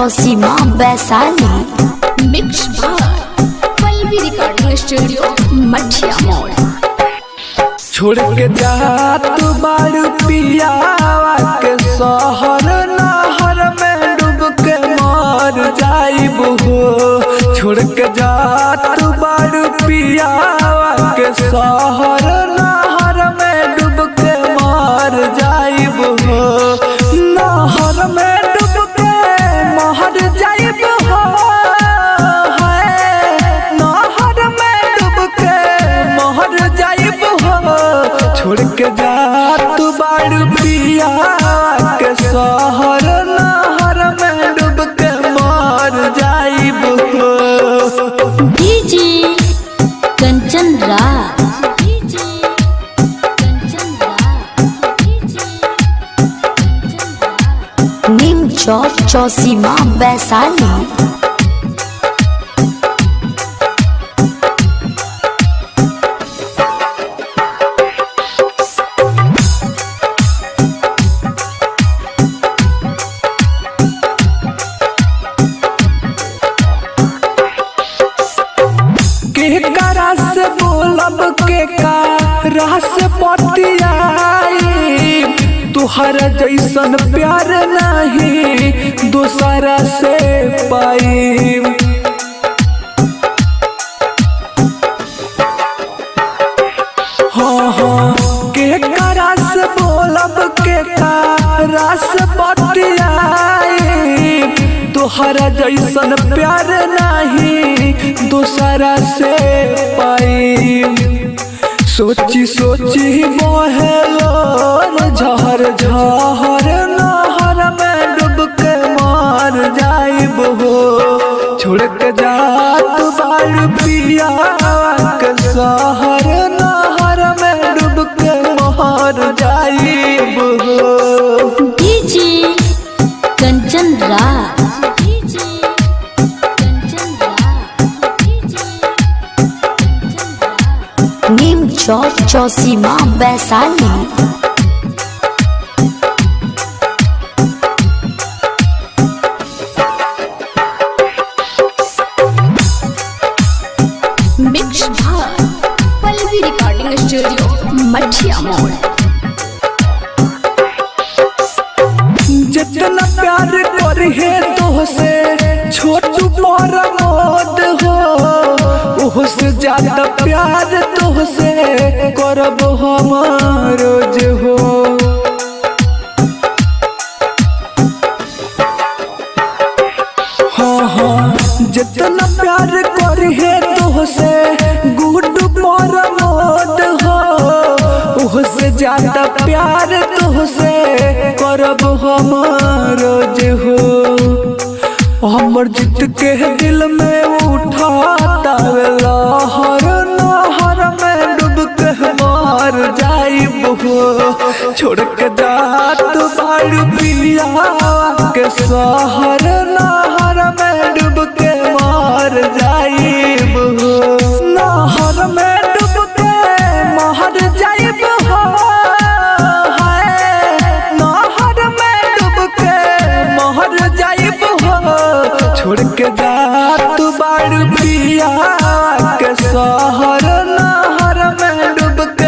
चौसीमा Vaishali. Mix बार Pallavi recording studio मठिया मोड़। छोड़ के जात बारू पियावा के शहर नहर में डूब के मर जाइब हो। छोड़ के जात बारू पियावा के शहर नहर में डूब के मर जाइब हो। नहर में डूब के मर जाइब हो। नहर में डूब के मर जाइब हो। छोड़ के जात बारू पियावा के शहर नहर में डूब के मर जाइब हो। डीजे कंचन राज। नीम चौक चौसीमा वैशाली। केकरा से बोलब केकरा से पतियाई। तुहर जैसन प्यार नहीं दूसरा से पाई। हाँ हाँ केकरा से बोलब केकरा से पतियाई। तुहरा जैसन प्यार नहीं दूसरा से पाई। सोची सोची बहेलो झहर झहर नहर में डूब के मर जाइब हो। छोड़ के जात बारू पियावा के शहर नहर में डूब के मर जाइब हो। डीजे कंचन राज। नीम चौक चौसीमा वैशाली। मिक्स बार पल्लवी रिकॉर्डिंग स्टूडियो मठिया मोड़। जितना प्यार करिहे तोहसे छोटू प्रमोद हो। ओहसे ज्यादा प्यार तोहसे करब हम रोज हो। हाँ हाँ जितना प्यार करिहे तोहसे गुड्डू प्रमोद हो। ओहसे ज्यादा प्यार तोहसे करब हम रोज हो। हमर जित के दिल में उठाता लहर नहर में डूब के मर जाइब हो। छोड़ के जात बारू पियावा के शहर नहर में डूब के मर जाइब हो। नहर में डूब के मर जाइब हो। नहर में डूब के मर जाइब हो। छोड़ के जात बारू पियावा के शहर